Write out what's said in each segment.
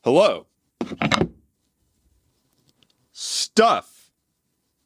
Hello. Stuff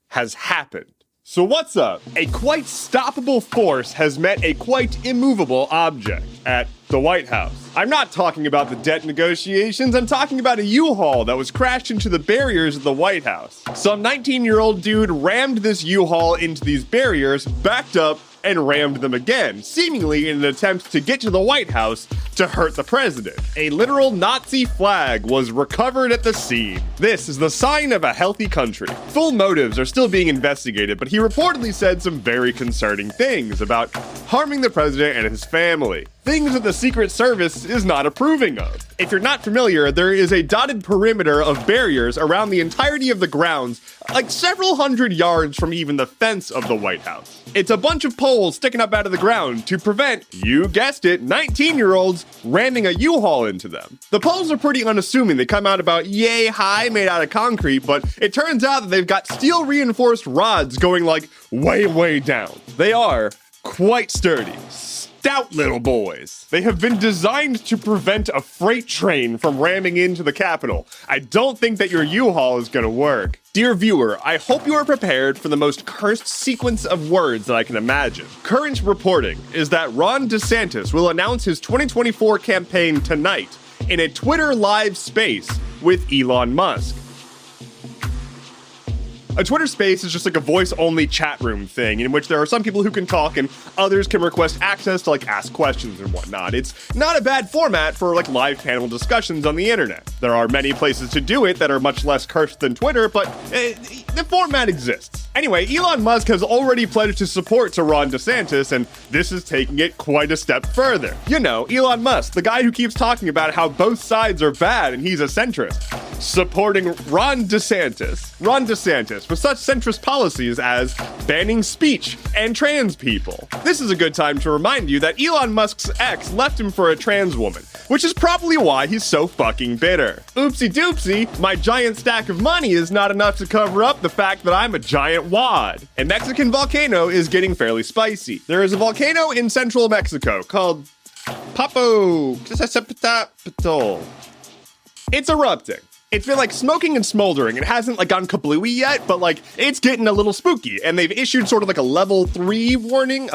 has happened. So what's up? A quite stoppable force has met a quite immovable object at the White House. I'm not talking about the debt negotiations, I'm talking about a U-Haul that was crashed into the barriers of the White House. Some 19-year-old dude rammed this U-Haul into these barriers, backed up, and rammed them again, seemingly in an attempt to get to the White House to hurt the president. A literal Nazi flag was recovered at the scene. This is the sign of a healthy country. Full motives are still being investigated, but he reportedly said some very concerning things about harming the president and his family. Things that the Secret Service is not approving of. If you're not familiar, there is a dotted perimeter of barriers around the entirety of the grounds, like several hundred yards from even the fence of the White House. It's a bunch of poles sticking up out of the ground to prevent, you guessed it, 19-year-olds ramming a U-Haul into them. The poles are pretty unassuming. They come out about yay high, made out of concrete, but it turns out that they've got steel reinforced rods going like way down. They are quite sturdy. Stout little boys. They have been designed to prevent a freight train from ramming into the Capitol. I don't think that your U-Haul is gonna work. Dear viewer, I hope you are prepared for the most cursed sequence of words that I can imagine. Current reporting is that Ron DeSantis will announce his 2024 campaign tonight in a Twitter live space with Elon Musk. A Twitter space is just like a voice-only chat room thing in which there are some people who can talk and others can request access to like ask questions and whatnot. It's not a bad format for like live panel discussions on the internet. There are many places to do it that are much less cursed than Twitter, but the format exists. Anyway, Elon Musk has already pledged his support to Ron DeSantis, and this is taking it quite a step further. You know, Elon Musk, the guy who keeps talking about how both sides are bad and he's a centrist, supporting Ron DeSantis. Ron DeSantis, with such centrist policies as banning speech and trans people. This is a good time to remind you that Elon Musk's ex left him for a trans woman, which is probably why he's so fucking bitter. Oopsie doopsie, my giant stack of money is not enough to cover up the fact that I'm a giant wad. A Mexican volcano is getting fairly spicy. There is a volcano in central Mexico called Popocatépetl. It's erupting. It's been like smoking and smoldering. It hasn't like gone kablooey yet, but like it's getting a little spooky. And they've issued sort of like a level 3 warning.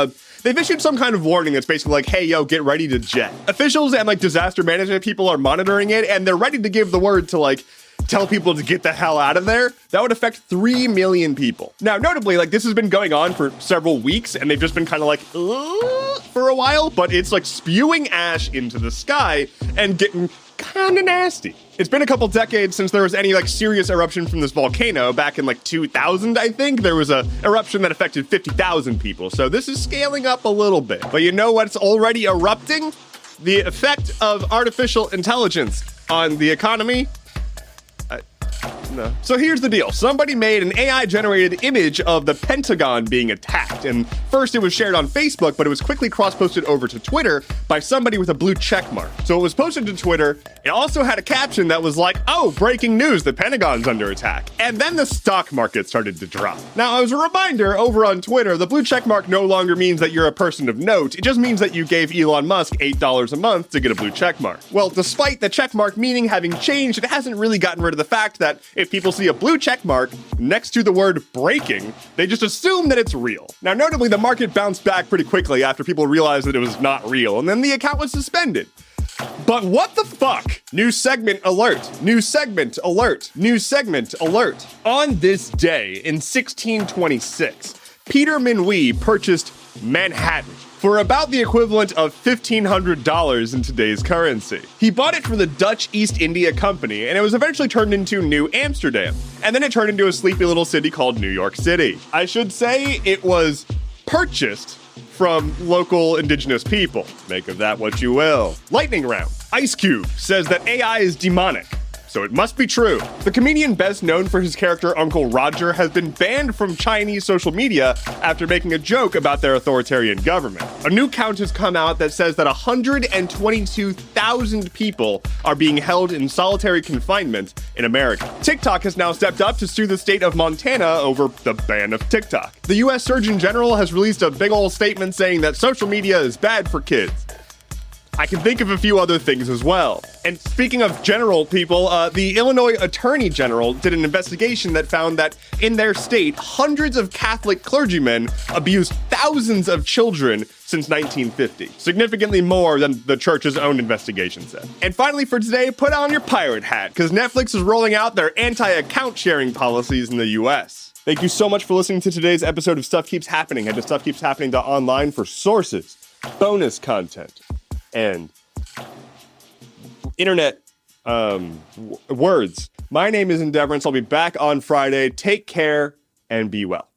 They've issued some kind of warning that's basically like, hey, yo, get ready to jet. Officials and like disaster management people are monitoring it, and they're ready to give the word to like tell people to get the hell out of there. That would affect 3 million people. Now, notably, like this has been going on for several weeks, and they've just been kind of like, for a while, but it's like spewing ash into the sky and getting kind of nasty. It's been a couple decades since there was any like serious eruption from this volcano. Back in like 2000, I think, there was a eruption that affected 50,000 people. So this is scaling up a little bit. But you know what's already erupting? The effect of artificial intelligence on the economy. No. So here's the deal. Somebody made an AI-generated image of the Pentagon being attacked, and first it was shared on Facebook, but it was quickly cross-posted over to Twitter by somebody with a blue check mark. So it was posted to Twitter. It also had a caption that was like, oh, breaking news, the Pentagon's under attack. And then the stock market started to drop. Now, as a reminder, over on Twitter, the blue check mark no longer means that you're a person of note. It just means that you gave Elon Musk $8 a month to get a blue check mark. Well, despite the check mark meaning having changed, it hasn't really gotten rid of the fact that if people see a blue check mark next to the word breaking, they just assume that it's real. Now, notably, the market bounced back pretty quickly after people realized that it was not real, and then the account was suspended. But what the fuck? New segment alert. New segment alert. New segment alert. On this day in 1626, Peter Minuit purchased Manhattan for about the equivalent of $1,500 in today's currency. He bought it for the Dutch East India Company, and it was eventually turned into New Amsterdam, and then it turned into a sleepy little city called New York City. I should say it was purchased from local indigenous people. Make of that what you will. Lightning round. Ice Cube says that AI is demonic, so it must be true. The comedian best known for his character Uncle Roger has been banned from Chinese social media after making a joke about their authoritarian government. A new count has come out that says that 122,000 people are being held in solitary confinement in America. TikTok has now stepped up to sue the state of Montana over the ban of TikTok. The US Surgeon General has released a big old statement saying that social media is bad for kids. I can think of a few other things as well. And speaking of general people, the Illinois Attorney General did an investigation that found that in their state, hundreds of Catholic clergymen abused thousands of children since 1950. Significantly more than the church's own investigation said. And finally for today, put on your pirate hat, because Netflix is rolling out their anti-account sharing policies in the US. Thank you so much for listening to today's episode of Stuff Keeps Happening. Head to stuffkeepshappening.online for sources, bonus content, and internet words. My name is Endeavorance. I'll be back on Friday. Take care and be well.